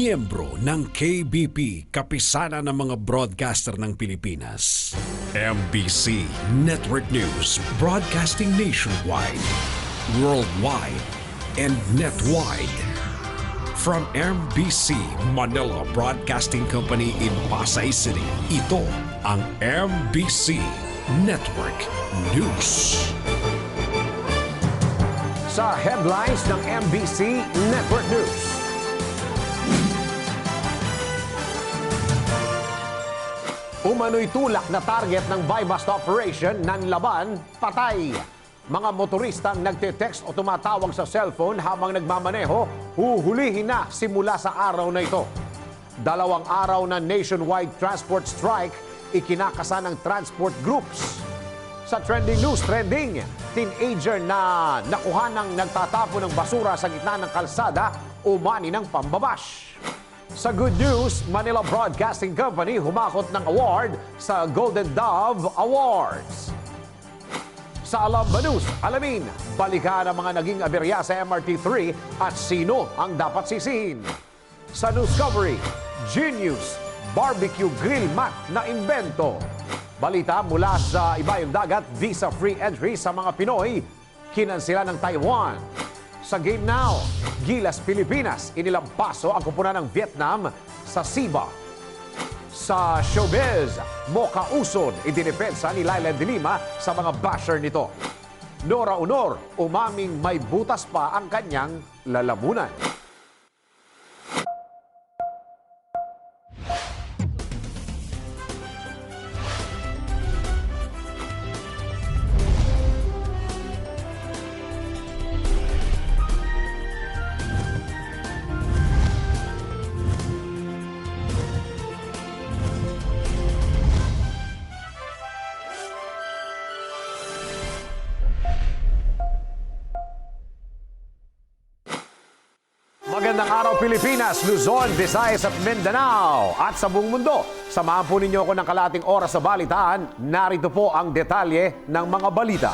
miyembro ng KBP, kapisanan ng mga broadcaster ng Pilipinas. MBC Network News, broadcasting nationwide, worldwide, and netwide. From MBC Manila Broadcasting Company in Pasay City, ito ang MBC Network News. Sa headlines ng MBC Network News. Umano'y tulak na target ng buy-bust operation ng laban, patay. Mga motoristang nagte-text o tumatawag sa cellphone habang nagmamaneho, huhulihin na simula sa araw na ito. 2 araw na nationwide transport strike, ikinakasa ng transport groups. Sa trending news, teenager na nakuha ng nagtatapo ng basura sa gitna ng kalsada, umani ng pambabash. Sa good news, Manila Broadcasting Company humakot ng award sa Golden Dove Awards. Sa Alamba News, alamin, balikan ang mga naging aberya sa MRT3 at sino ang dapat sisihin. Sa Discovery, Genius, barbecue grill mat na imbento. Balita mula sa ibayong dagat, visa-free entry sa mga Pinoy, kinansila ng Taiwan. Sa Game Now, Gilas Pilipinas, inilampaso ang kupunan ng Vietnam sa SIBA. Sa Showbiz, Mocha Uson, idinepensa ni Laila de Lima sa mga basher nito. Nora Honor, umaming may butas pa ang kanyang lalamunan. Magandang araw Pilipinas, Luzon, Visayas at Mindanao at sa buong mundo. Samahan po ninyo ako ng kalating oras sa balitaan. Narito po ang detalye ng mga balita.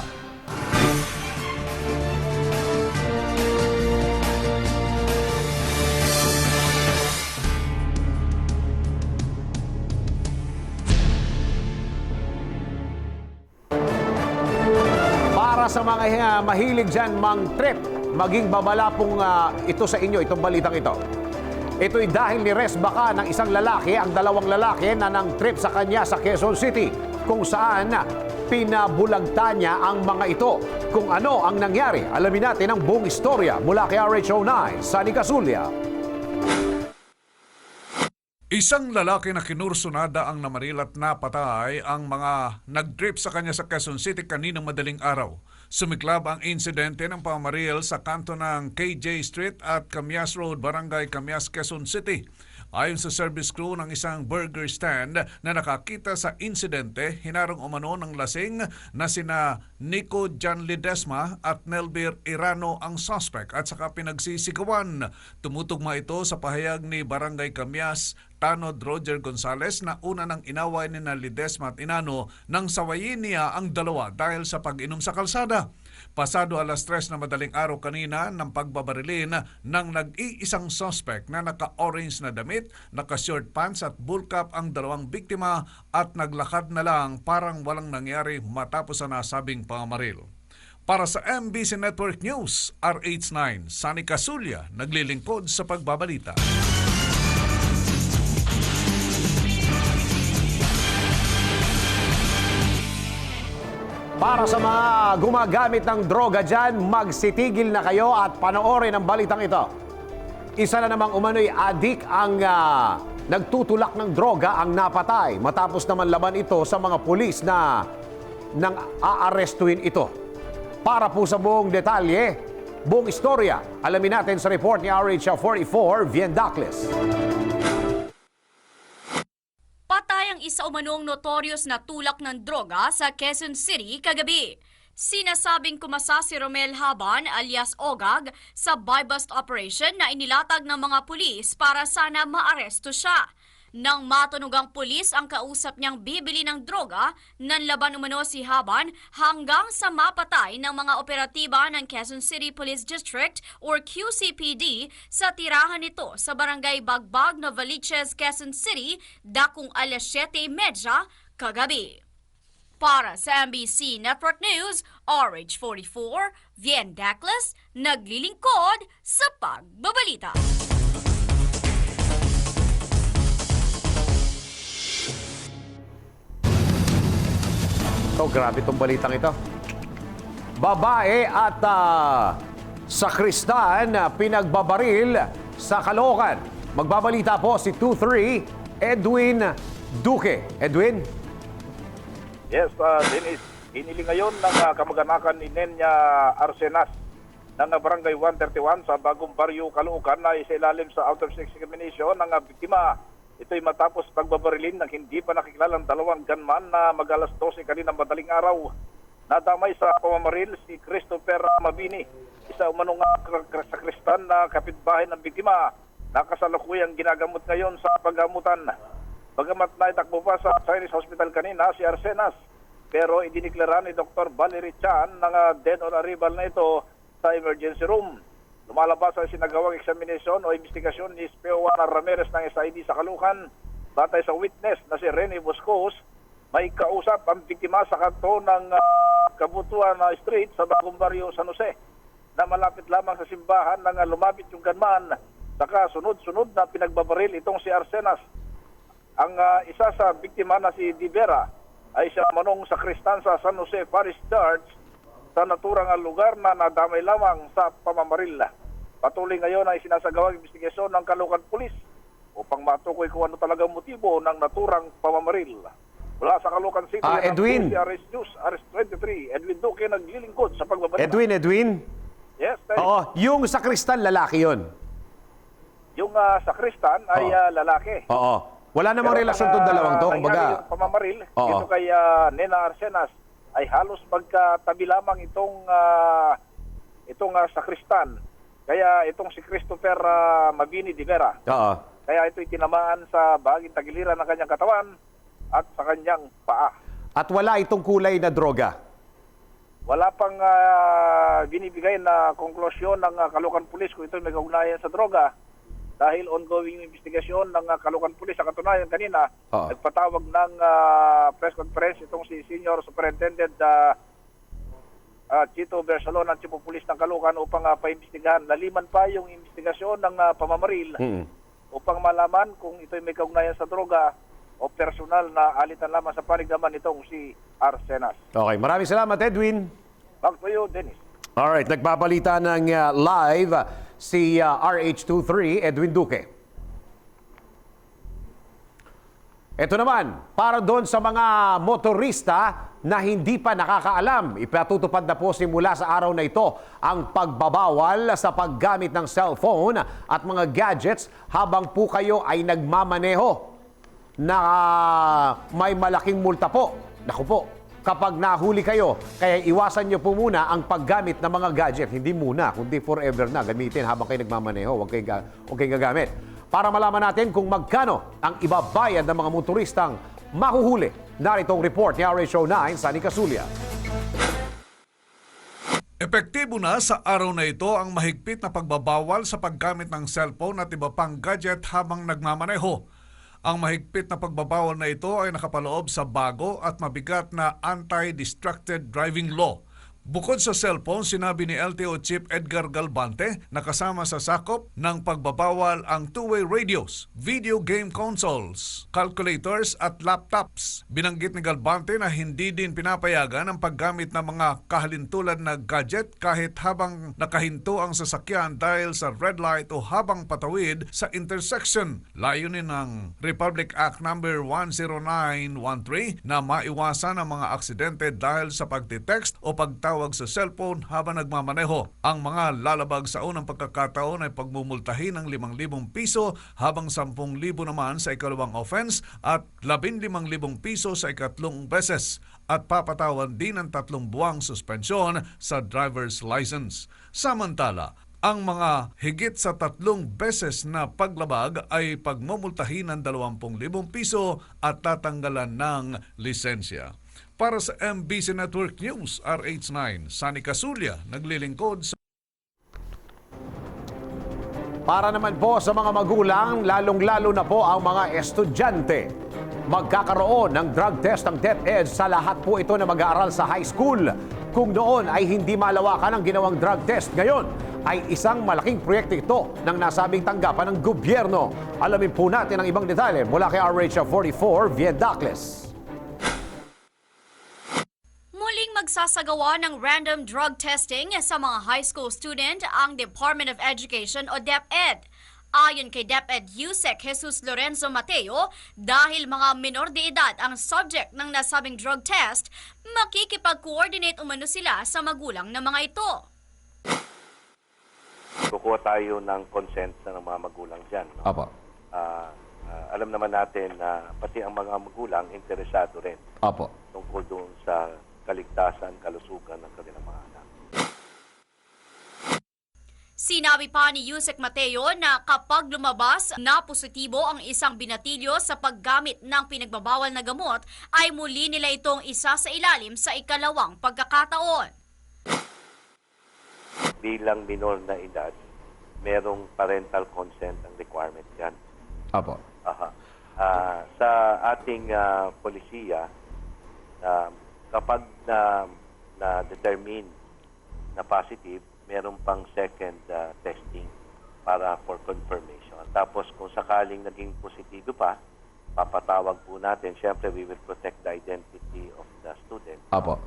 Para sa mga mahilig dyan mang trip, maging babala pong ito sa inyo, itong balitang ito. Ito'y dahil ni Res Baka ng isang lalaki, ang 2 lalaki na nang trip sa kanya sa Quezon City, kung saan pinabulagta niya ang mga ito. Kung ano ang nangyari, alamin natin ang buong istorya mula kay RHO9, Sunny Casulia. Isang lalaki na kinursunada ang namaril at napatay ang mga nag-trip sa kanya sa Quezon City kaninang madaling araw. Sumiklab ang insidente ng pamaril sa kanto ng KJ Street at Camias Road, Barangay Camias, Quezon City. Ayon sa service crew ng isang burger stand na nakakita sa insidente, hinarang umano ng lasing na sina Nico Jan Ledesma at Nelbir Irano ang suspect at saka pinagsisigawan. Tumutugma ito sa pahayag ni Barangay Camias Tanod Roger Gonzales na una nang inaway ni Ledesma at Inano nang sawayin niya ang dalawa dahil sa pag-inom sa kalsada. Pasado 3:00 na madaling araw kanina ng pagbabarilin ng nag-iisang suspect na naka-orange na damit, naka-short pants at bull cap ang 2 biktima at naglakad na lang parang walang nangyari matapos ang nasabing pamaril. Para sa MBC Network News, RH9, Sunny Casulia, naglilingkod sa pagbabalita. Para sa mga gumagamit ng droga dyan, magsitigil na kayo at panoorin ang balitang ito. Isa na namang umano'y adik ang nagtutulak ng droga ang napatay matapos naman laban ito sa mga pulis na nang aarestuin ito. Para po sa buong detalye, buong istorya, alamin natin sa report ni RH44, Viendacles. Patay ang isa umanong notorious na tulak ng droga sa Quezon City kagabi. Sinasabing kumasa si Romel Haban alias Ogag sa buy-bust operation na inilatag ng mga pulis para sana maaresto siya. Nang matunog ang pulis ang kausap niyang bibili ng droga, nanlaban umano si Haban hanggang sa mapatay ng mga operatiba ng Quezon City Police District or QCPD sa tirahan nito sa barangay Bagbag, Novaliches, Quezon City, dakong alas 7:30 kagabi. Para sa MBC Network News, RH44, Vien Daclas, naglilingkod sa pagbabalita. Grabe itong balitang ito. Babae at sakristan pinagbabaril sa Caloocan. Magbabalita po si 2-3 Edwin Duque. Edwin? Yes, Dennis. Hinili ngayon ng kamag-anakan ni Nenya Arsenas ng barangay 131 sa Bagong Baryo, Caloocan na isailalim sa out of examination ng biktima. Ito'y matapos pagbabarilin ng hindi pa nakikilalang dalawang gunman na mag-alas 12 kaninang madaling araw. Nadamay sa pamamaril si Christopher Mabini, isa umanong sakristan na kapitbahay ng biktima na kasalukuyang ginagamot ngayon sa paggamutan. Bagamat naitakbo pa sa Chinese Hospital kanina si Arsenas, pero idiniklara ni Dr. Valerie Chan ng dead on arrival na ito sa emergency room. Lumalabas ang sinagawang examination o investigasyon ni Speoana Ramirez ng SID sa Caloocan. Batay sa witness na si Rene Boscos, may kausap ang biktima sa kanto ng Kabutuan Street sa Bagong Baryo, San Jose, na malapit lamang sa simbahan nang lumapit yung gunman. Saka sunod-sunod na pinagbabaril itong si Arsenas. Ang isa sa biktima na si Divera ay siya manong sakristan sa San Jose Parish Church sa naturang lugar na nadamay lamang sa pamamaril. Patuloy ngayon ay sinasagawang investigasyon ng Caloocan Police upang matukoy kung ano talagang motibo ng naturang pamamaril. Mula sa Caloocan City, Edwin. Aris News, Aris 23, Edwin Duque naglilingkod sa pagbabalita. Edwin? Yes, Oo, yung sakristan lalaki yon. Yung sakristan ay lalaki. Oo. Wala namang relasyon itong dalawang to. Kumbaga, yung pamamaril, ito kay Nena Arsenas, ay halos magkatabi lamang itong sakristan. Kaya itong si Christopher Mabini Divera. Oo. Kaya ito'y tinamaan sa bahaging tagiliran ng kanyang katawan at sa kanyang paa. At wala itong kulay na droga. Wala pang binibigay na konklusyon ng Caloocan Police kung ito'y may kaugnayan sa droga. Dahil ongoing investigasyon ng Caloocan Police. Sa katunayan kanina, nagpatawag ng press conference itong si Senior Superintendent Chito Bersalon ng Chief of Police ng Caloocan upang paimbestigahan. Laliman pa yung investigasyon ng pamamaril upang malaman kung ito'y may kaugnayan sa droga o personal na alitan lamang sa panigdaman itong si Arsenas. Okay, maraming salamat, Edwin. Back to you, Dennis. Alright, nagbabalita ng live si RH23 Edwin Duque. Ito naman, para doon sa mga motorista na hindi pa nakakaalam, ipatutupad na po simula sa araw na ito ang pagbabawal sa paggamit ng cellphone at mga gadgets habang po kayo ay nagmamaneho na may malaking multa po. Naku po, kapag nahuli kayo, kaya iwasan nyo po muna ang paggamit ng mga gadget. Hindi muna, kundi forever na gamitin habang kayo nagmamaneho. Huwag kayong gagamit. Para malaman natin kung magkano ang ibabayad ng mga motoristang mahuhuli. Narito ang report ni RH 9, Sunny Casulia. Epektibo na sa araw na ito ang mahigpit na pagbabawal sa paggamit ng cellphone at iba pang gadget habang nagmamaneho. Ang mahigpit na pagbabawal na ito ay nakapaloob sa bago at mabigat na Anti-Distracted Driving Law. Bukod sa cellphone, sinabi ni LTO Chief Edgar Galbante na kasama sa sakop ng pagbabawal ang two-way radios, video game consoles, calculators at laptops. Binanggit ni Galbante na hindi din pinapayagan ang paggamit ng mga kahalintulad na gadget kahit habang nakahinto ang sasakyan dahil sa red light o habang patawid sa intersection. Layunin ng Republic Act No. 10913 na maiwasan ang mga aksidente dahil sa pagte-text o pagtawag sa cellphone habang nagmamaneho. Ang mga lalabag sa unang pagkakataon ay pagmumultahin ng 5,000 piso habang 10,000 naman sa ikalawang offense at 15,000 piso sa ikatlong beses at papatawan din ng 3 buwang suspensyon sa driver's license. Samantala, Ang mga higit sa 3 beses na paglabag ay pagmumultahin ng 20,000 piso at tatanggalan ng lisensya. Para sa MBC Network News, RH9, Sunny Casulia, naglilingkod sa... Para naman po sa mga magulang, lalong-lalo na po ang mga estudyante. Magkakaroon ng drug test ng DepEd sa lahat po ito na mag-aaral sa high school. Kung noon ay hindi malawakan ang ginawang drug test, ngayon ay isang malaking proyekto ito ng nasabing tanggapan ng gobyerno. Alamin po natin ang ibang detalye mula kay RH44, Vien Dacles. Muling magsasagawa ng random drug testing sa mga high school student ang Department of Education o DepEd. Ayon kay DepEd Yusek Jesus Lorenzo Mateo, dahil mga minor de edad ang subject ng nasabing drug test, makikipag-coordinate umano sila sa magulang ng mga ito. Kukuha tayo ng consent ng mga magulang dyan. No? Apo. Alam naman natin na pati ang mga magulang interesado rin Apo. tungkol doon sa kaligtasan, kalusugan ng kanilang mga anak. Sinabi pa ni Yusek Mateo na kapag lumabas na positibo ang isang binatilyo sa paggamit ng pinagbabawal na gamot, ay muli nila itong isa sa ilalim sa ikalawang pagkakataon. Bilang minor na edad, merong parental consent ang requirement yan. Apo. Sa ating polisiya, kapag na-determine na positive, meron pang second testing para for confirmation. Tapos kung sakaling naging positibo pa, papatawag po natin. Siyempre, we will protect the identity of the student. Apo.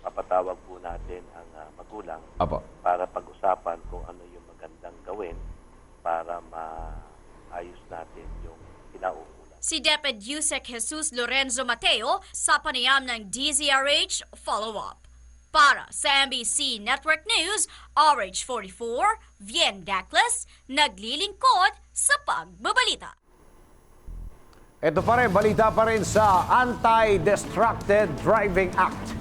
Papatawag po natin ang magulang Apo. para pag-usapan kung ano yung magandang gawin para maayos natin yung kinauukulan. Si DepEd Yusek Jesus Lorenzo Mateo sa panayam ng DZRH Follow-Up. Para sa MBC Network News, RH44, Vien Dacles, naglilingkod sa pagbabalita. Ito pa rin, balita pa rin sa Anti-Distracted Driving Act.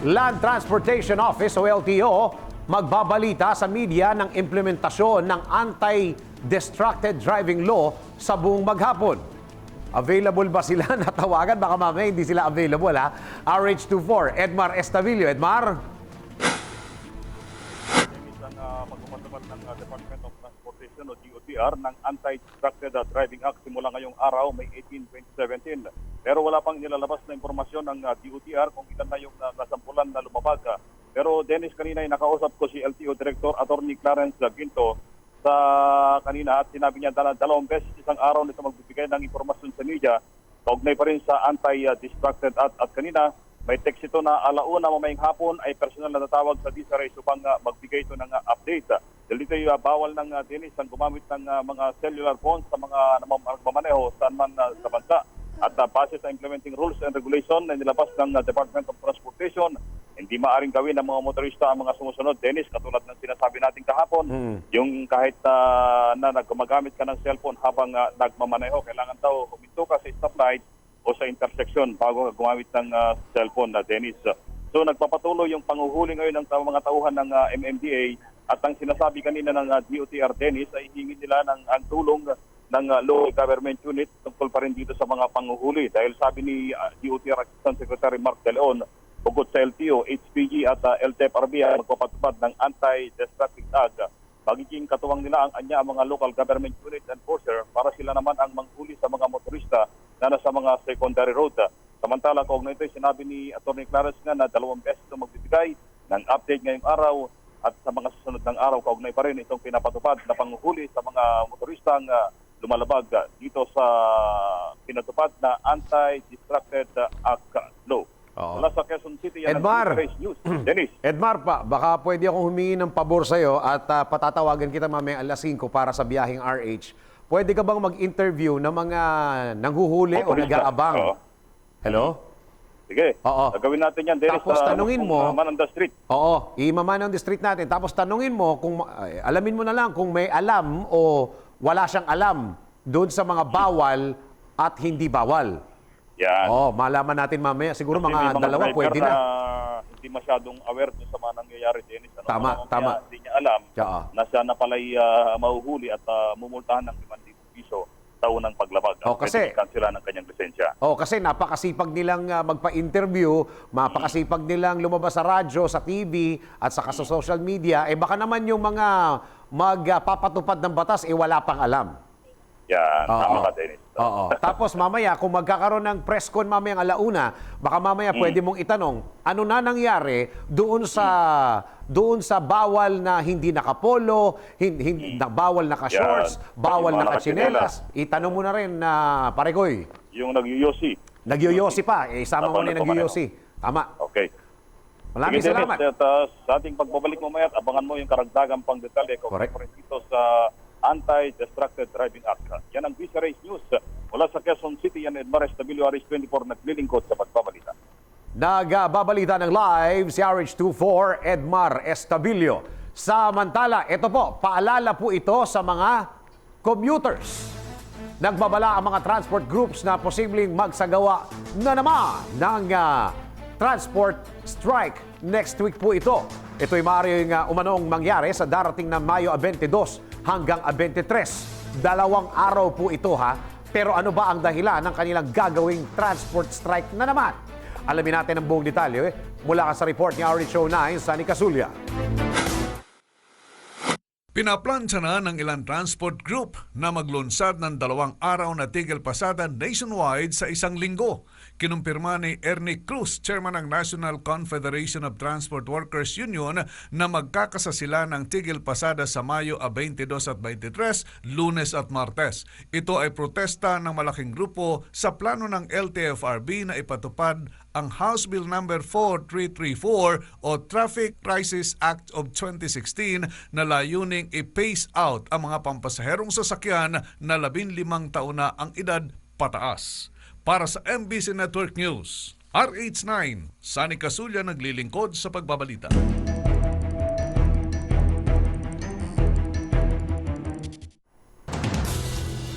Land Transportation Office o LTO magbabalita sa media ng implementasyon ng Anti-Distracted Driving Law sa buong maghapon. Available ba sila na tawagan? Baka mamaya hindi sila available ha. RH24, Edmar Estavillo. Edmar? Ang magmamasabat ng Department of Transportation o DOTR ng Anti-Distracted Driving Act simula ngayong araw, May 18, 2017. Pero wala pang nilalabas na impormasyon ng DOTR kung ilan na yung nasampulan na lumabag. Pero Dennis, kanina ay nakausap ko si LTO Director Attorney Clarence Ginto sa kanina at sinabi niya dalawang beses isang araw nito magbibigay ng impormasyon sa media. Kaugnay pa rin sa Anti-Distracted at kanina may text ito na alauna mamayang hapon ay personal na tatawag sa DSRH upang magbigay ito ng update. Dahil dito bawal ng Dennis ang gumamit ng mga cellular phones sa mga namamaneho saan man sa bansa. At base sa implementing rules and regulation na nilabas ng Department of Transportation, hindi maaring gawin ng mga motorista ang mga sumusunod. Dennis, katulad ng sinasabi natin kahapon, yung kahit na gumagamit ka ng cellphone habang nagmamaneho, kailangan daw huminto ka sa stoplight o sa intersection bago ka gumamit ng cellphone na Dennis. So nagpapatuloy yung panghuhuli ngayon ng mga tauhan ng MMDA at ang sinasabi kanina ng DOTR Dennis ay hingi nila ng ang tulong ng local government unit tungkol pa rin dito sa mga panghuhuli. Dahil sabi ni DOTR Assistant Secretary Mark De Leon, bukod sa LTO, HPG at LTFRB ay magpapatupad ng Anti-Distracting Act. Magiging katuwang nila ang mga local government unit enforcer para sila naman ang manghuli sa mga motorista na nasa mga secondary road. Samantala, kaugnay ito, sinabi ni Atty. Clarence nga na 2 beses ito magbibigay ng update ngayong araw at sa mga susunod ng araw, kaugnay pa rin itong pinapatupad na panghuli sa mga motoristang lumalabag dito sa pinatupad na Anti-Distracted Act Law. Wala sa Quezon City, yan Edmar. ang News. Dennis. Edmar pa, baka pwede akong humingi ng pabor sa'yo at patatawagan kita mamaya alas 5 para sa biyaheng RH. Pwede ka bang mag-interview ng mga nanghuhuli o nag-aabang? Oo. Hello? Sige, Oo. gagawin natin yan, Dennis. Tapos tanungin mo, Man on the street. Oo, i-man on the street natin. Tapos tanungin mo, alamin mo na lang kung may alam o wala siyang alam doon sa mga bawal at hindi bawal. Yan. Oo, malaman natin mamaya. Siguro Kasi may mga dalawa driver pwede na. di masyadong aware doon sa mga nangyayari, Dennis. Ano? Tama, Mamaya, tama. Hindi niya alam Oo. na siya na pala'y mahuhuli at mumultahan ng 5,000 piso sa unang paglabag. Oh, kasi- Pwede kansela ng kanyang lisensya. Oh, kasi napakasipag nilang magpa-interview, napakasipag nilang lumabas sa radyo, sa TV, at saka sa social media. Eh baka naman yung mga magpapatupad ng batas, wala pang alam. Yan, Oo. tama ka, Dennis. Oo. Tapos mamaya, kung magkakaroon ng press con mamayang alauna, baka mamaya pwede mong itanong, ano na nangyari doon sa bawal na hindi nakapolo, hindi, na bawal naka-shorts, Yan. bawal Mga nakatsinelas. Itanong mo na rin na Paregoy. Yung nagyoyosi. Nagyoyosi pa. Isama mo na yung nagyoyosi. Tama. Okay. Maraming Sige, salamat. Dennis, at, sa ating pagbabalik mamaya, abangan mo yung karagdagang pang detalye Correct. dito sa Anti-Distracted Driving Act. Yan ang Visa Race News mula sa Quezon City. Yan Edmares WRH24 naglilingkod sa pagbabalita. Nagbabalita ng live si RH24 Edmar Estabilio. Samantala, ito po, paalala po ito sa mga commuters. Nagbabala ang mga transport groups na posibleng magsagawa na naman ng transport strike. Next week po ito. Ito'y maaaring umanong mangyari sa darating na Mayo 22 hanggang 23. 2 araw po ito ha. Pero ano ba ang dahilan ng kanilang gagawing transport strike na naman? Alamin natin ang buong detalye mula sa report ni RH09 Sunny Casulia. Pinaplansya na ng ilang transport group na maglunsad ng 2 araw na tigil pasada nationwide sa 1 linggo. Kinumpirma ni Ernie Cruz, chairman ng National Confederation of Transport Workers Union, na magkakasa sila ng tigil pasada sa Mayo 22 at 23, Lunes at Martes. Ito ay protesta ng malaking grupo sa plano ng LTFRB na ipatupad ang House Bill No. 4334 o Traffic Crisis Act of 2016 na layuning i-phase out ang mga pampasaherong sasakyan na 15 taon na ang edad pataas. Para sa MBC Network News, RH9, Sunny Casulia naglilingkod sa pagbabalita.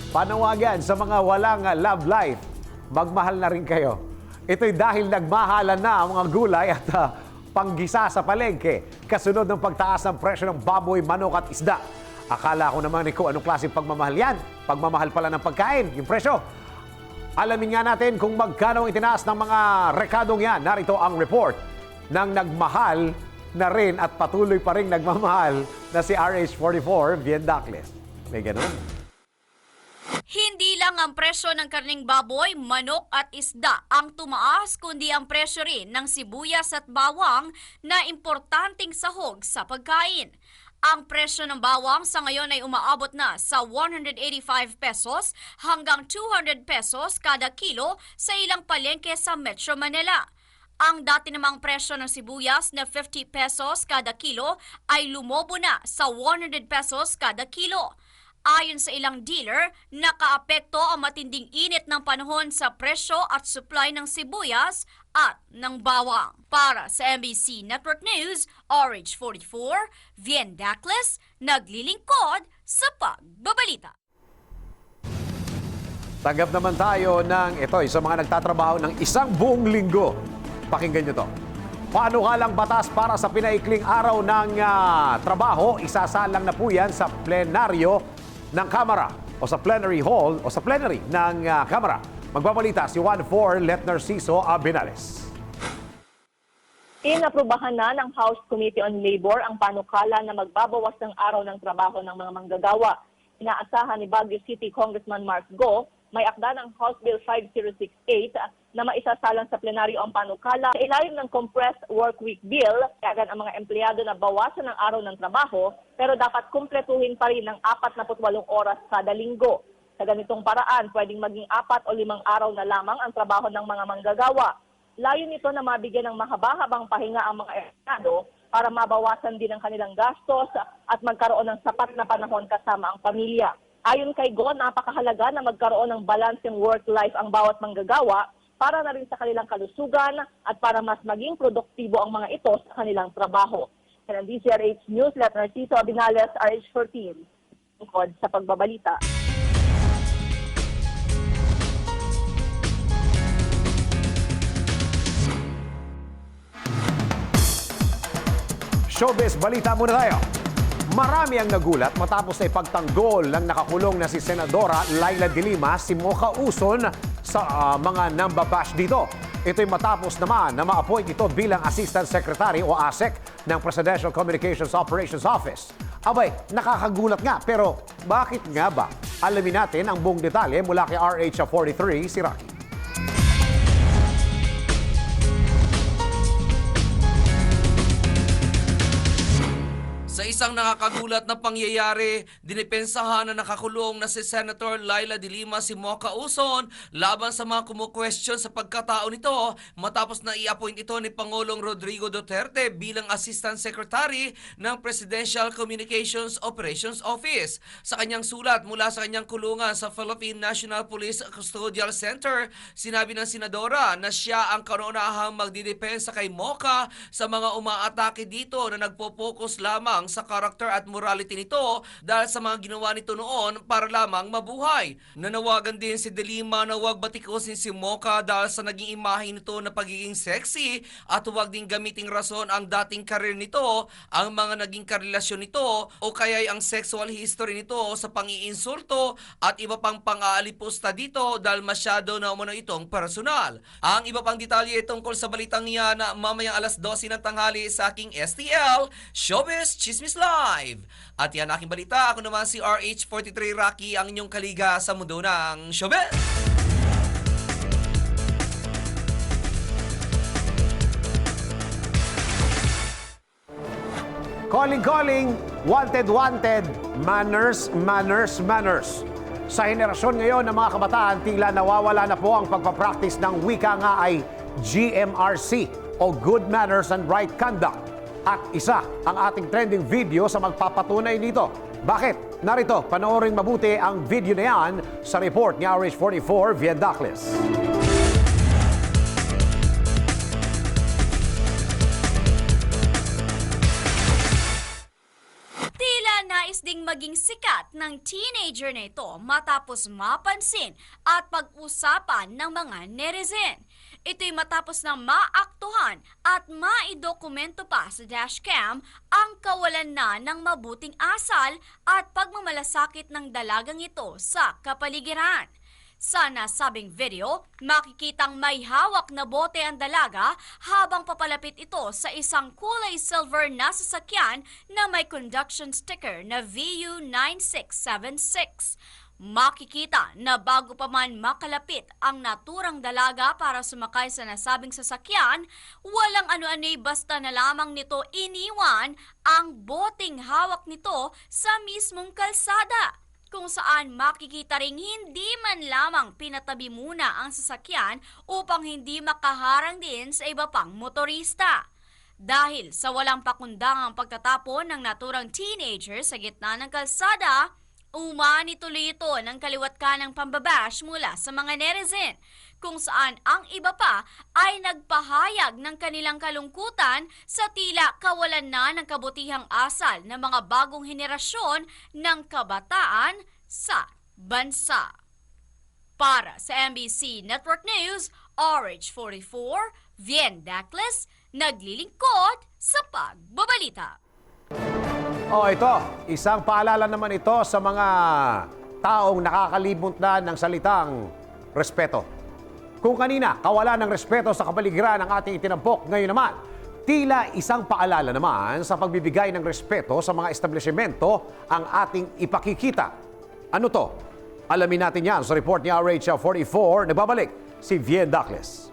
Panawagan sa mga walang love life, magmahal na rin kayo. Ito'y dahil nagmahalan na ang mga gulay at panggisa sa palengke kasunod ng pagtaas ng presyo ng baboy, manok at isda. Akala ko naman kung anong klaseng pagmamahal yan. Pagmamahal pala ng pagkain, yung presyo. Alamin nga natin kung magkano ang itinaas ng mga rekadong yan. Narito ang report ng nagmahal na rin at patuloy pa rin nagmamahal na si RH44 Viendacles. May ganun. Hindi lang ang presyo ng karning baboy, manok at isda ang tumaas, kundi ang presyo rin ng sibuyas at bawang na importanteng sahog sa pagkain. Ang presyo ng bawang sa ngayon ay umaabot na sa 185 pesos hanggang 200 pesos kada kilo sa ilang palengke sa Metro Manila. Ang dati namang presyo ng sibuyas na 50 pesos kada kilo ay lumobo na sa 100 pesos kada kilo. Ayon sa ilang dealer, nakaapekto ang matinding init ng panahon sa presyo at supply ng sibuyas at ng bawang. Para sa MBC Network News, RH44, Viendacles, naglilingkod sa pagbabalita. Tanggap naman tayo ng ito, sa mga nagtatrabaho ng isang buong linggo. Pakinggan nyo to. Panukalang batas para sa pinaikling araw ng trabaho, isasalang na po yan sa plenaryo ng Kamara o sa plenary hall o sa plenary ng Kamara. Magbabalita si 1-4 Let Narciso Abinales. Inaprubahan na ng House Committee on Labor ang panukala na magbabawas ng araw ng trabaho ng mga manggagawa. Inaasahan ni Baguio City Congressman Mark Go, may akda ng House Bill 5068 na maisasalang sa plenaryo ang panukala sa ilalim ng Compressed Work Week Bill. Kaagad ang mga empleyado na bawasan ng araw ng trabaho pero dapat kumpletuhin pa rin ng 48 oras kada linggo. Sa ganitong paraan, pwedeng maging 4 o 5 araw na lamang ang trabaho ng mga manggagawa. Layo nito na mabigyan ng mahaba-habang pahinga ang mga empleyado para mabawasan din ang kanilang gastos at magkaroon ng sapat na panahon kasama ang pamilya. Ayon kay Go, napakahalaga na magkaroon ng balancing work-life ang bawat manggagawa para na rin sa kanilang kalusugan at para mas maging produktibo ang mga ito sa kanilang trabaho. Yan ang DCRH News, Let Narciso Abinales, RH14. Tungkol sa pagbabalita. Showbiz, balita muna tayo. Marami ang nagulat matapos na ipagtanggol ng nakakulong na si Senadora Laila de Lima si Mocha Uson sa mga nambabash dito. Ito'y matapos naman na ma-appoint ito bilang Assistant Secretary o ASEC ng Presidential Communications Operations Office. Abay, nakakagulat nga, pero bakit nga ba? Alamin natin ang buong detalye mula kay RH43, si Rocky. Sa isang nakakagulat na pangyayari, dinipensahan na nakakulong na si Senator Laila de Lima si Mocha Uson laban sa mga kumukwestiyon sa pagkatao nito matapos na i-appoint ito ni Pangulong Rodrigo Duterte bilang Assistant Secretary ng Presidential Communications Operations Office. Sa kanyang sulat mula sa kanyang kulungan sa Philippine National Police Custodial Center, sinabi ng senadora na siya ang kauna-unahang magdidepensa kay Mocha sa mga umaatake dito na nagpo-focus lamang sa karakter at morality nito dahil sa mga ginawa nito noon para lamang mabuhay. Nanawagan din si de Lima na huwag batikusin si Mocha dahil sa naging imahe nito na pagiging sexy at huwag din gamiting rason ang dating karir nito, ang mga naging karelasyon nito o kaya'y ang sexual history nito sa pang-iinsulto at iba pang pang-aalipusta dito dahil masyado na umano itong personal. Ang iba pang detalye tungkol sa balitang yan na mamayang alas 12 ng tanghali sa aking STL, Showbiz Chismis Live. At yan aking balita. Ako naman si RH43 Rocky, ang inyong kaliga sa mundo ng showbiz. Calling, wanted, manners. Sa henerasyon ngayon ng mga kabataan, tila nawawala na po ang pagpapractice ng wika nga ay GMRC o Good Manners and Right Conduct. At isa ang ating trending video sa magpapatunay nito. Bakit? Narito, panoorin mabuti ang video na yan sa report ni RH44 Viendacles. Tila nais ding maging sikat ng teenager na ito matapos mapansin at pag-usapan ng mga netizen. Ito'y matapos na maaktuhan at maidokumento pa sa dashcam ang kawalan na ng mabuting asal at pagmamalasakit ng dalagang ito sa kapaligiran. Sa nasabing video, makikitang may hawak na bote ang dalaga habang papalapit ito sa isang kulay silver na sasakyan na may conduction sticker na VU9676. Makikita na bago pa man makalapit ang naturang dalaga para sumakay sa nasabing sasakyan, walang ano-ano'y basta na lamang nito iniwan ang boteng hawak nito sa mismong kalsada, kung saan makikita ring hindi man lamang pinatabi muna ang sasakyan upang hindi makaharang din sa iba pang motorista. Dahil sa walang pakundangang pagtatapon ng naturang teenager sa gitna ng kalsada, umani tuloy ito ng kaliwat kanang pambabash mula sa mga netizen, kung saan ang iba pa ay nagpahayag ng kanilang kalungkutan sa tila kawalan na ng kabutihang asal ng mga bagong henerasyon ng kabataan sa bansa. Para sa MBC Network News, RH44, Viendacles, naglilingkod sa pagbabalita. Oh, ito, isang paalala naman ito sa mga taong nakakalimot na ng salitang respeto. Kung kanina, kawalan ng respeto sa kapaligiran ng ating itinampok, ngayon naman, tila isang paalala naman sa pagbibigay ng respeto sa mga establishmento ang ating ipakikita. Ano to? Alamin natin yan sa report ni RH44. Nagbabalik si Viendacles.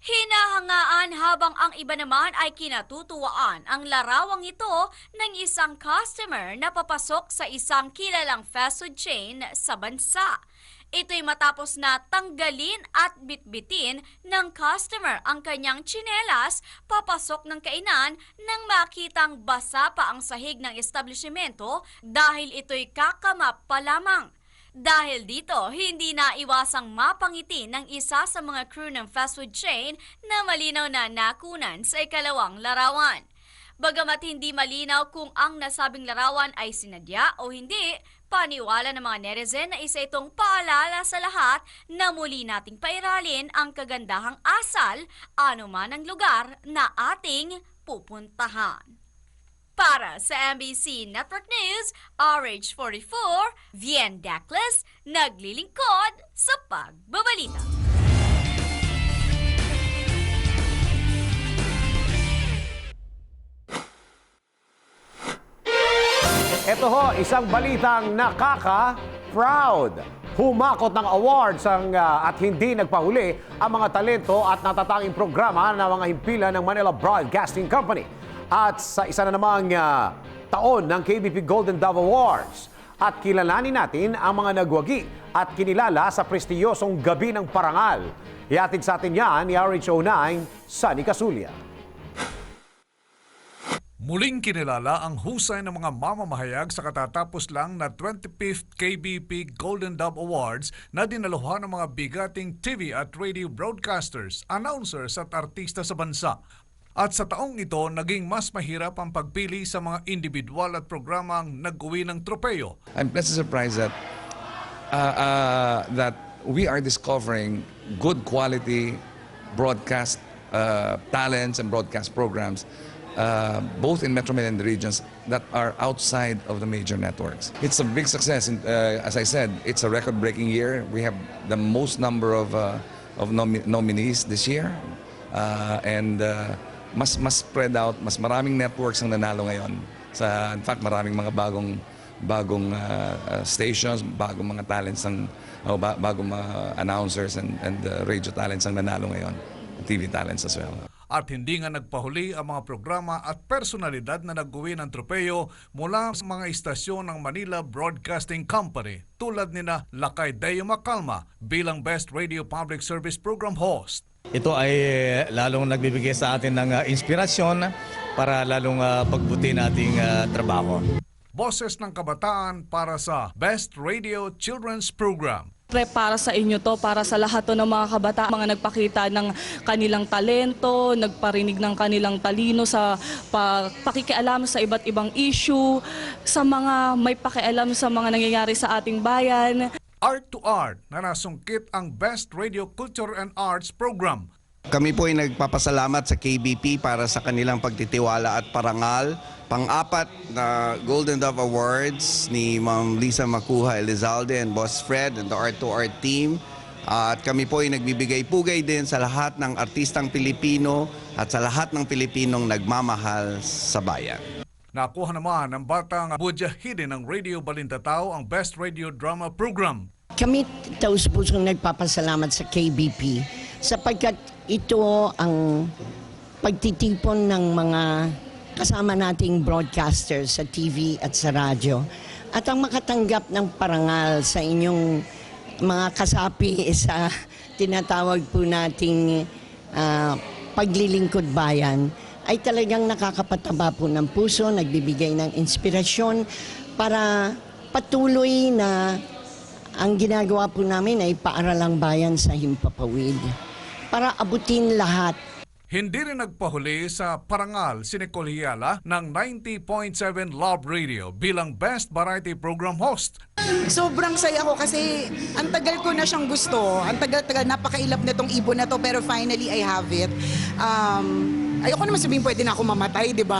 Hinahangaan habang ang iba naman ay kinatutuwaan ang larawang ito ng isang customer na papasok sa isang kilalang fast food chain sa bansa. Ito'y matapos na tanggalin at bitbitin ng customer ang kanyang tsinelas papasok ng kainan nang makitang basa pa ang sahig ng establishmento dahil ito'y kakamap pa lamang. Dahil dito, hindi na iwasang mapangiti ng isa sa mga crew ng fast food chain na malinaw na nakunan sa ikalawang larawan. Bagamat hindi malinaw kung ang nasabing larawan ay sinadya o hindi, Paniwala ng mga netizen na isa itong paalala sa lahat na muli nating pairalin ang kagandahang asal anuman ang lugar na ating pupuntahan. Para sa MBC Network News, RH44, Vien Dacles, naglilingkod sa pagbabalita. Ito ho, isang balitang nakaka-proud. Humakot ng awards at hindi nagpahuli ang mga talento at natatanging programa ng mga himpilan ng Manila Broadcasting Company. At sa isa na namang taon ng KBP Golden Dove Awards. At kilalanin natin ang mga nagwagi at kinilala sa prestiyosong Gabi ng Parangal. Ihatid sa atin yan ni RH09, Sunny Casulia. Muling kinilala ang husay ng mga mamamahayag sa katatapos lang na 25th KBP Golden Dove Awards na dinaluhan ng mga bigating TV at radio broadcasters, announcers at artista sa bansa. At sa taong ito, naging mas mahirap ang pagpili sa mga individual at programang nag-uwi ng tropeyo. I'm pleasantly surprised that we are discovering good quality broadcast talents and broadcast programs both in Metro Manila and the regions that are outside of the major networks. It's a big success. As I said, it's a record-breaking year. We have the most number of nominees this year, and mas spread out, mas maraming networks ang nanalo ngayon. In fact, maraming mga bagong stations, bagong mga talents bagong mga announcers and radio talents ang nanalo ngayon. TV talents as well. At hindi nga nagpahuli ang mga programa at personalidad na nag-uwi ng tropeyo mula sa mga istasyon ng Manila Broadcasting Company tulad nina Lakay Deo Macalma bilang Best Radio Public Service Program Host. Ito ay lalong nagbibigay sa atin ng inspirasyon para lalong pagbuti nating trabaho. Boses ng Kabataan para sa Best Radio Children's Program. Para sa inyo to, para sa lahat to ng mga kabataan, mga nagpakita ng kanilang talento, nagparinig ng kanilang talino sa pakikialam sa iba't ibang issue, sa mga may pakialam sa mga nangyayari sa ating bayan. Art to Art na nasungkit ang Best Radio Culture and Arts Program. Kami po ay nagpapasalamat sa KBP para sa kanilang pagtitiwala at parangal. Pang-apat na Golden Dove Awards ni Ma'am Lisa Macuja Elizalde and Boss Fred and the Art to Art team. At kami po ay nagbibigay-pugay din sa lahat ng artistang Pilipino at sa lahat ng Pilipinong nagmamahal sa bayan. Nakuha naman ng batang Mujahidin ng Radio Balintataw ang Best Radio Drama Program. Kami taus-pusong nagpapasalamat sa KBP sapagkat ito ang pagtitipon ng mga kasama nating broadcasters sa TV at sa radyo at ang makatanggap ng parangal sa inyong mga kasapi sa tinatawag po nating paglilingkod bayan ay talagang nakakapataba po ng puso, nagbibigay ng inspirasyon para patuloy na ang ginagawa po namin ay paaralang bayan sa Himpapawid para abutin lahat. Hindi rin nagpahuli sa parangal si Nicole Hiala ng 90.7 Love Radio bilang Best Variety Program Host. Sobrang saya ko kasi ang tagal ko na siyang gusto. Ang tagal-tagal, napakailap na tong ibon na to pero finally I have it. Ayoko naman sabihin pwede na ako mamatay, di ba?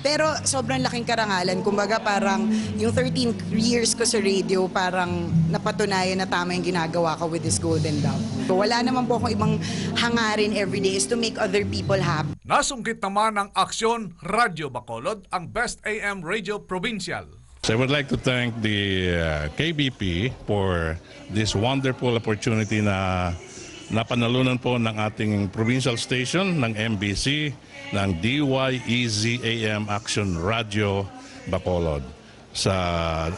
Pero sobrang laking karangalan. Kumbaga parang yung 13 years ko sa radio, parang napatunayan na tama yung ginagawa ko with this Golden Dove. So, wala naman po akong ibang hangarin everyday is to make other people happy. Nasungkit naman ng Aksyon Radyo Bacolod ang Best AM Radio Provincial. So I would like to thank the KBP for this wonderful opportunity na napanalunan po ng ating provincial station ng MBC ng DYEZ AM Action Radio Bacolod. Sa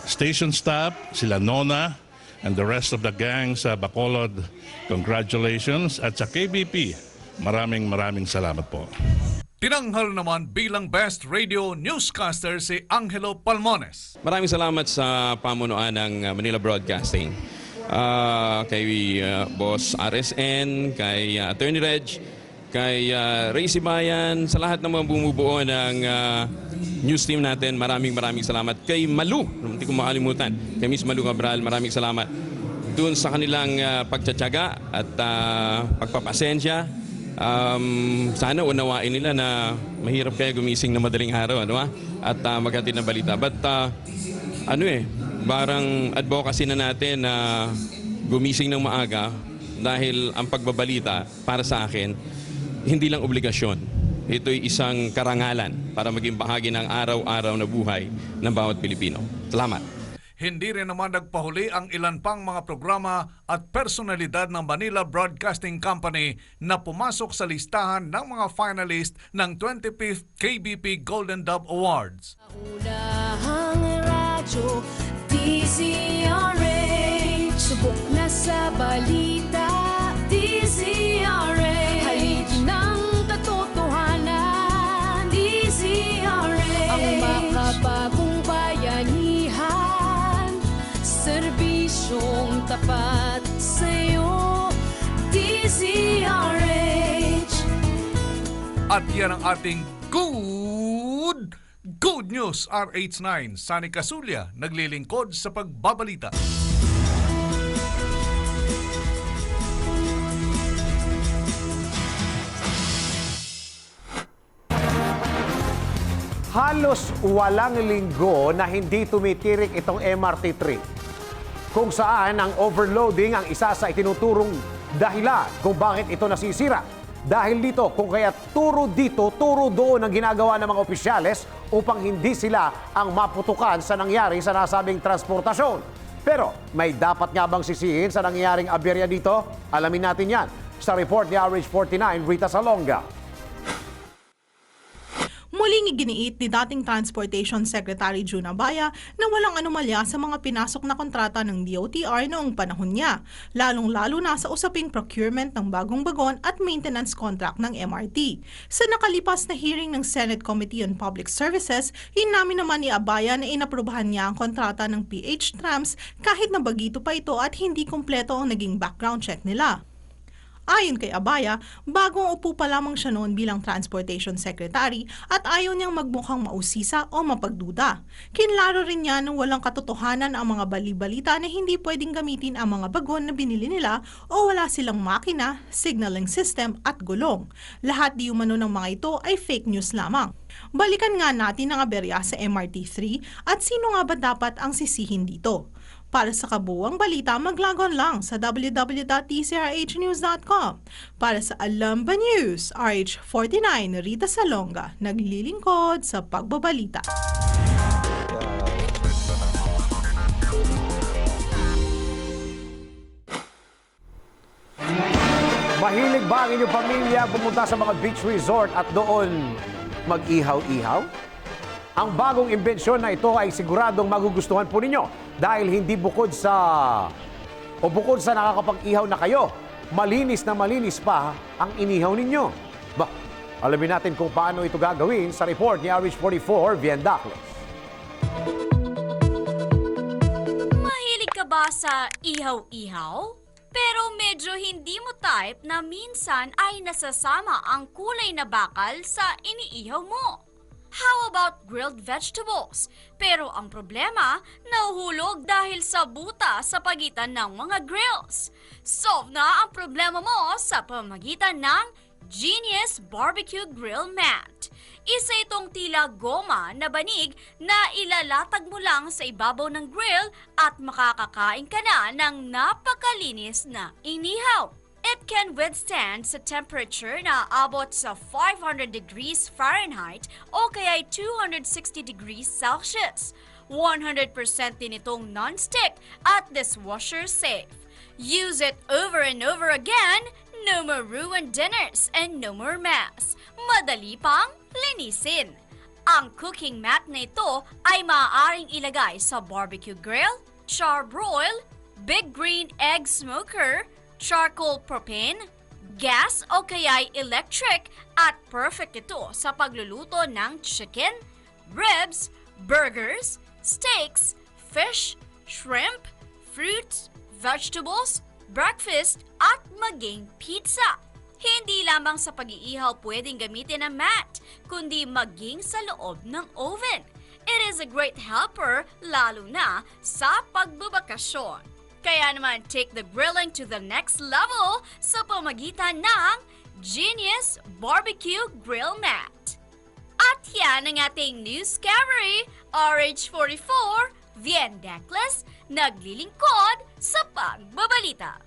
station staff, sila Nona and the rest of the gang sa Bacolod, congratulations. At sa KBP, maraming salamat po. Tinanghal naman bilang Best Radio Newscaster si Angelo Palmones. Maraming salamat sa pamunuan ng Manila Broadcasting. Kay Boss RSN, kay Attorney Reg, kay Ray Sibayan, sa lahat ng mga bumubuo ng news team natin, maraming salamat. Kay Malu, hindi ko makalimutan, kay Miss Malu Cabral, maraming salamat doon sa kanilang pagtsatsaga at pagpapasensya. Sana unawain nila na mahirap kaya gumising na madaling araw, ano, at maghatid na balita. But parang advocacy na natin na gumising ng maaga dahil ang pagbabalita para sa akin hindi lang obligasyon. Ito'y isang karangalan para maging bahagi ng araw-araw na buhay ng bawat Pilipino. Salamat. Hindi rin naman nagpahuli ang ilan pang mga programa at personalidad ng Manila Broadcasting Company na pumasok sa listahan ng mga finalist ng 25th KBP Golden Dove Awards. Unahang radyo, DZRH, subok na sa balita, DZRH, halik ng katotohanan, DZRH, ang makabagong bayanihan, serbisyong tapat sa'yo, DZRH. At yan ang ating Good News. RH9, Sani Casulia, naglilingkod sa pagbabalita. Halos walang linggo na hindi tumitirik itong MRT3, kung saan ang overloading ang isa sa itinuturong dahilan kung bakit ito nasisira. Dahil dito, kung kaya turo dito, turo doon ang ginagawa ng mga opisyales upang hindi sila ang maputukan sa nangyari sa nasabing transportasyon. Pero may dapat nga bang sisihin sa nangyaring aberya dito? Alamin natin yan sa report ni RH49, Rita Salonga. Muling iginiit ni dating Transportation Secretary June Abaya na walang anomalya sa mga pinasok na kontrata ng DOTR noong panahon niya, lalong-lalo na sa usaping procurement ng bagong bagon at maintenance contract ng MRT. Sa nakalipas na hearing ng Senate Committee on Public Services, inamin naman ni Abaya na inaprubahan niya ang kontrata ng PH Trams kahit na bagito pa ito at hindi kumpleto ang naging background check nila. Ayon kay Abaya, bagong upo pa lamang siya noon bilang Transportation Secretary at ayaw niyang magmukhang mausisa o mapagduda. Kinlaro rin niya na walang katotohanan ang mga bali-balita na hindi pwedeng gamitin ang mga bagon na binili nila o wala silang makina, signaling system at gulong. Lahat di umano ng mga ito ay fake news lamang. Balikan nga natin ang aberya sa MRT3 at sino nga ba dapat ang sisihin dito. Para sa kabuuang balita, maglagon lang sa www.tcrhnews.com. Para sa Alam Ba News, RH49, Rita Salonga, naglilingkod sa pagbabalita. Mahilig ba ang inyong pamilya pumunta sa mga beach resort at doon mag-ihaw-ihaw? Ang bagong imbensyon na ito ay siguradong magugustuhan po ninyo dahil hindi bukod sa nakakapag-ihaw na kayo, malinis na malinis pa ang inihaw ninyo. Alamin natin kung paano ito gagawin sa report ni RH44, Viendacles. Mahilig ka ba sa ihaw-ihaw? Pero medyo hindi mo type na minsan ay nasasama ang kulay na bakal sa iniihaw mo. How about grilled vegetables? Pero ang problema, nahuhulog dahil sa buta sa pagitan ng mga grills. Solve na ang problema mo sa pamamagitan ng Genius Barbecue Grill Mat. Isa itong tila goma na banig na ilalatag mo lang sa ibabaw ng grill at makakakain ka na ng napakalinis na inihaw. It can withstand sa temperature na abot sa 500 degrees Fahrenheit o kaya 260 degrees Celsius. 100% din itong non-stick at dishwasher safe. Use it over and over again, no more ruined dinners and no more mess. Madali pang linisin. Ang cooking mat na ito ay maaaring ilagay sa barbecue grill, charbroil, big green egg smoker, charcoal propane, gas o kaya'y electric at perfect ito sa pagluluto ng chicken, ribs, burgers, steaks, fish, shrimp, fruits, vegetables, breakfast at maging pizza. Hindi lamang sa pag-iihaw pwedeng gamitin ang mat, kundi maging sa loob ng oven. It is a great helper lalo na sa pagbabakasyon. Kaya naman take the grilling to the next level sa pamagitan ng Genius Barbecue Grill Mat. At yan ang ating news discovery, RH44, Vien Declas, naglilingkod sa pagbabalita.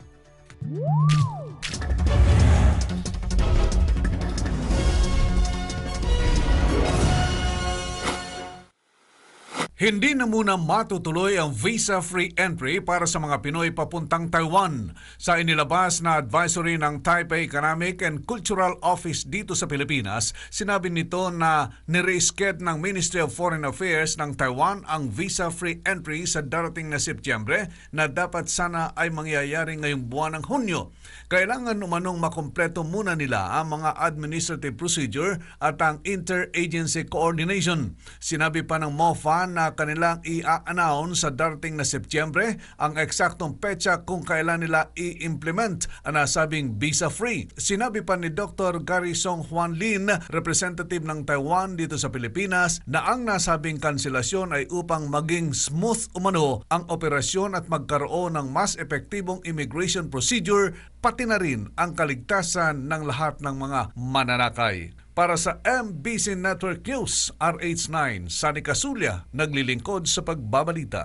Hindi na muna matutuloy ang visa-free entry para sa mga Pinoy papuntang Taiwan. Sa inilabas na advisory ng Taipei Economic and Cultural Office dito sa Pilipinas, sinabi nito na nire-sked ng Ministry of Foreign Affairs ng Taiwan ang visa-free entry sa darating na Setyembre na dapat sana ay mangyayari ngayong buwan ng Hunyo. Kailangan umanong makumpleto muna nila ang mga administrative procedure at ang interagency coordination. Sinabi pa ng MOFA na kanilang i-announce sa darating na Setyembre ang eksaktong petsa kung kailan nila i-implement ang nasabing visa-free. Sinabi pa ni Dr. Gary Song Juan Lin, representative ng Taiwan dito sa Pilipinas, na ang nasabing kanselasyon ay upang maging smooth umano ang operasyon at magkaroon ng mas epektibong immigration procedure, pati na rin ang kaligtasan ng lahat ng mga mananakay. Para sa MBC Network News, RH9, Sunny Casulia, naglilingkod sa pagbabalita.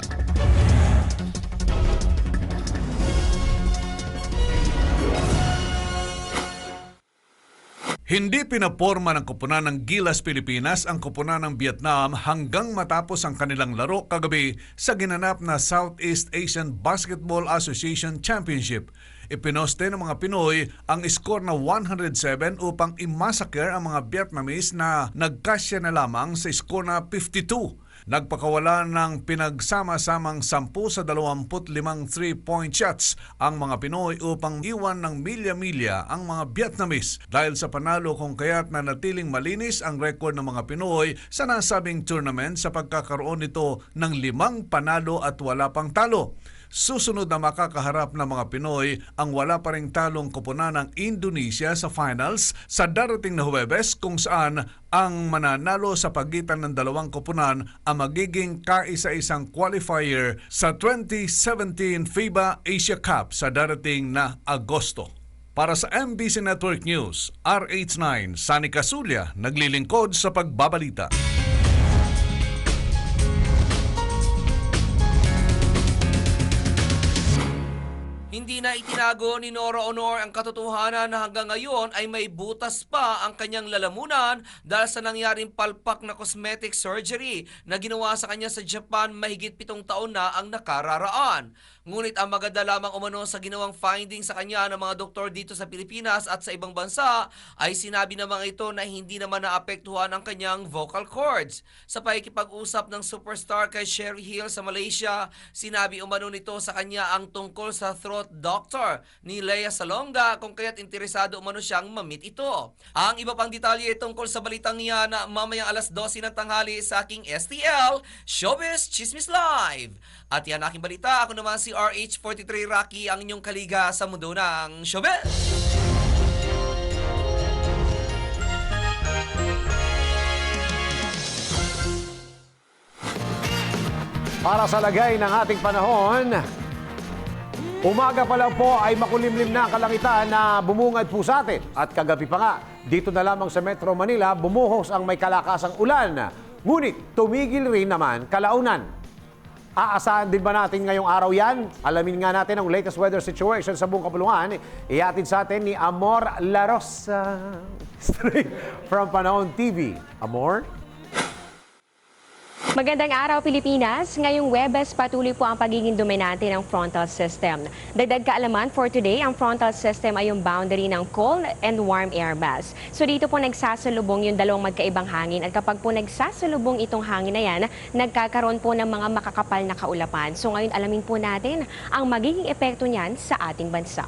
Hindi pinaporma ng koponan ng Gilas Pilipinas ang koponan ng Vietnam hanggang matapos ang kanilang laro kagabi sa ginanap na Southeast Asian Basketball Association Championship. Ipinoste ng mga Pinoy ang score na 107 upang i-massacre ang mga Vietnamese na nagkasya na lamang sa score na 52. Nagpakawala ng pinagsama-samang 10 sa 25 3-point shots ang mga Pinoy upang iwan ng milya-milya ang mga Vietnamese dahil sa panalo, kung kaya't nanatiling malinis ang record ng mga Pinoy sa nasabing tournament sa pagkakaroon nito ng 5 panalo at wala pang talo. Susunod na makakaharap ng mga Pinoy ang wala pa ring talong koponan ng Indonesia sa finals sa darating na Huwebes, kung saan ang mananalo sa pagitan ng dalawang koponan ang magiging kaisa-isang qualifier sa 2017 FIBA Asia Cup sa darating na Agosto. Para sa MBC Network News, RH9, Sunny Casulia, naglilingkod sa pagbabalita. Hindi na itinago ni Nora Honor ang katotohanan na hanggang ngayon ay may butas pa ang kanyang lalamunan dahil sa nangyaring palpak na cosmetic surgery na ginawa sa kanya sa Japan mahigit 7 taon na ang nakararaan. Ngunit ang maganda lamang umano sa ginawang finding sa kanya ng mga doktor dito sa Pilipinas at sa ibang bansa ay sinabi naman ito na hindi naman naapektuhan ang kanyang vocal cords. Sa pakikipag-usap ng superstar kay Sherry Hill sa Malaysia, sinabi umano nito sa kanya ang tungkol sa throat doctor ni Lea Salonga kung kaya't interesado umano siyang mamit ito. Ang iba pang detalye tungkol sa balitang yan na mamayang alas 12 ng tanghali sa aking STL, Showbiz Chismis Live. At yan aking balita, ako naman si RH43 Rocky, ang inyong kaliga sa mundo ng showbiz. Para sa lagay ng ating panahon, umaga pa lang po ay makulimlim na kalangitan na bumungad po sa atin. At kagabi pa nga, dito na lamang sa Metro Manila, bumuhos ang may kalakasang ulan. Ngunit tumigil rin naman kalaunan. Aasahan din ba natin ngayong araw yan? Alamin nga natin ang latest weather situation sa buong kapulungan. Ihatid sa atin ni Amor Larosa. Straight from Panahon TV. Amor? Magandang araw, Pilipinas. Ngayong Huwebes, patuloy po ang pagiging dominante ng frontal system. Dagdag kaalaman for today, ang frontal system ay yung boundary ng cold and warm air mass. So dito po nagsasalubong yung dalawang magkaibang hangin at kapag po nagsasalubong itong hangin na yan, nagkakaroon po ng mga makakapal na kaulapan. So ngayon alamin po natin ang magiging epekto niyan sa ating bansa.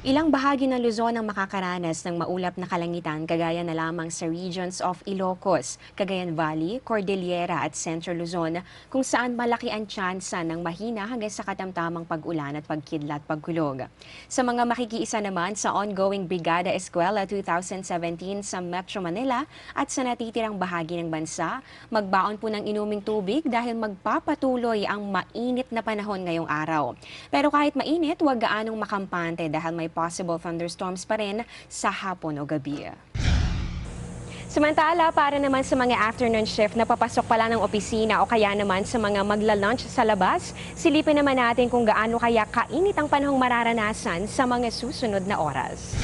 Ilang bahagi ng Luzon ang makakaranas ng maulap na kalangitan kagaya na lamang sa regions of Ilocos, Cagayan Valley, Cordillera at Central Luzon kung saan malaki ang tsansa ng mahina hanggang sa katamtamang pag-ulan at pagkidlat pagkulog. Sa mga makikiisa naman sa ongoing Brigada Eskwela 2017 sa Metro Manila at sa natitirang bahagi ng bansa, magbaon po ng inuming tubig dahil magpapatuloy ang mainit na panahon ngayong araw. Pero kahit mainit, huwag gaanong makampante dahil may possible thunderstorms pa rin sa hapon o gabi. Samantala, para naman sa mga afternoon shift na papasok pala ng opisina o kaya naman sa mga magla-lunch sa labas, silipin naman natin kung gaano kaya kainit ang panahong mararanasan sa mga susunod na oras.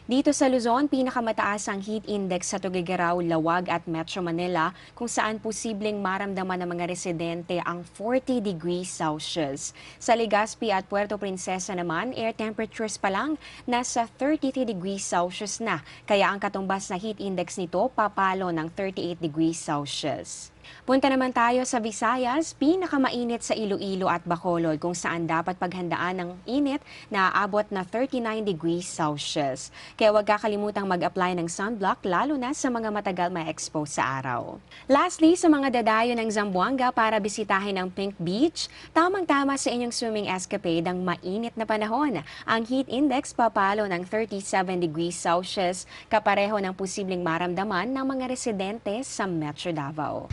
Dito sa Luzon, pinakamataas ang heat index sa Tuguegarao, Lawag at Metro Manila kung saan posibleng maramdaman ng mga residente ang 40 degrees Celsius. Sa Legazpi at Puerto Princesa naman, air temperatures pa lang nasa 33 degrees Celsius na, kaya ang katumbas na heat index nito papalo ng 38 degrees Celsius. Punta naman tayo sa Visayas, pinakamainit sa Iloilo at Bacolod kung saan dapat paghandaan ng init na aabot na 39 degrees Celsius. Kaya huwag kakalimutang mag-apply ng sunblock lalo na sa mga matagal ma-expose sa araw. Lastly, sa mga dadayo ng Zamboanga para bisitahin ang Pink Beach, tamang-tama sa inyong swimming escapade ang mainit na panahon. Ang heat index papalo ng 37 degrees Celsius, kapareho ng posibleng maramdaman ng mga residente sa Metro Davao.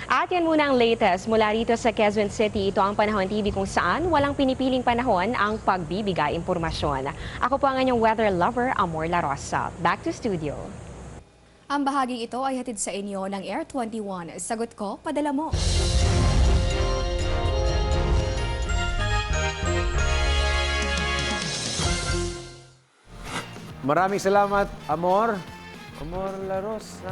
At yan muna ang latest mula rito sa Quezon City. Ito ang Panahon TV kung saan walang pinipiling panahon ang pagbibigay impormasyon. Ako po ang inyong weather lover, Amor La Rosa. Back to studio. Ang bahaging ito ay hatid sa inyo ng Air 21. Sagot ko, padala mo. Maraming salamat, Amor. Amor La Rosa.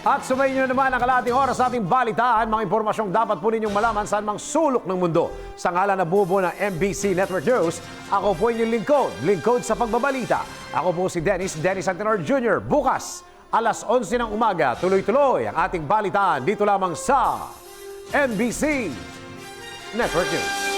At sumayin nyo naman ang kalahating oras sa ating balitaan, mga impormasyong dapat po ninyong malaman saan mang sulok ng mundo. Sa ngalan na bubo ng MBC Network News, ako po inyong lingkod sa pagbabalita. Ako po si Dennis Antenor Jr. Bukas, alas 11 ng umaga, tuloy-tuloy ang ating balitaan dito lamang sa MBC Network News.